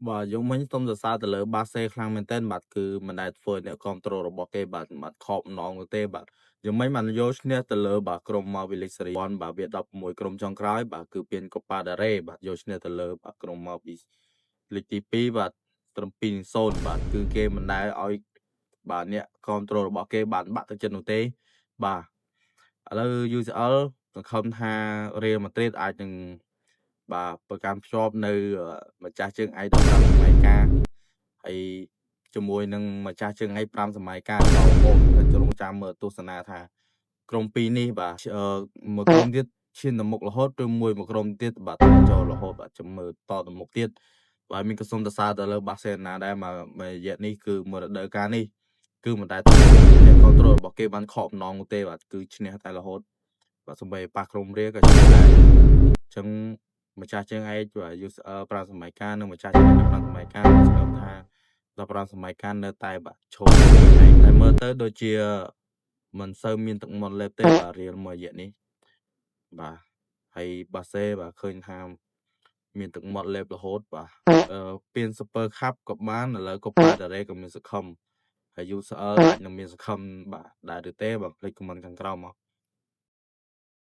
បាទយើងមិញសូមសរសើរទៅលើបាសេខ្លាំងមែនទែនបាទគឺមិនដែលធ្វើអ្នកគ្រប់ត្រូលរបស់គេបាទខកម្ដងនោះទេបាទយើងមិញបានយកឈ្នះទៅលើបាទក្រុមមកវិលិចសេរីបាទវា16ក្រុមចុងក្រោយបាទគឺពានកូប៉ាដារ៉េបាទយកឈ្នះទៅលើបាទក្រុមមកពីលីកទី2បាទត្រឹម2-0បាទគឺគេមិនដែលឲ្យបាទអ្នកគ្រប់ត្រូលរបស់គេបានបាក់ទឹកចិត្តនោះទេបាទឥឡូវ UCL សង្ឃឹមថា Real Madrid អាចនឹងបាទប្រកាន់ភ្ជាប់នៅម្ចាស់ជើងឯកដល់5សម័យកាលហើយជាមួយនឹងម្ចាស់ជើងឯក5សម័យកាលដល់មកចូលរងចាំមើលទស្សនាថាក្រុមពីរនេះបាទមួយក្រុមទៀតឈានទៅមុខរហូតឬមួយក្រុមទៀតបាទចូលរហូតបាទចាំមើលតទៅមុខទៀតបាទមានក៏សូមសរសើរទៅលើបាសេណាដែរមករយៈនេះគឺមួយរដូវកាលនេះគឺមិនដែលអ្នកគ្រប់ត្រូលរបស់គេបានខកម្ដងនោះទេបាទគឺឈ្នះតែរហូតបាទសម្បីប៉ះក្រុមរាក៏ឈ្នះដែរអញ្ចឹងម្ចាស់ជើងឯកបាទ UCL 5សម័យកាលនិងម្ចាស់ជើងឯក5សម័យកាលស្គាល់ថាដល់5សម័យកាលនៅតែបាទឈរតែមើលទៅដូចជាមិនសូវមានទឹកមាត់លេបទេបាទរៀលមួយរយៈនេះបាទហើយបាសេបាទឃើញថាមានទឹកមាត់លេបរហូតបាទពាន Super Cup ក៏បានឥឡូវ Copa del Rey ក៏មានសង្ឃឹមហើយ UCL អាចនឹងមានសង្ឃឹមបាទដែរឬទេបាទភ្លេចខមមិនខាងក្រោមមក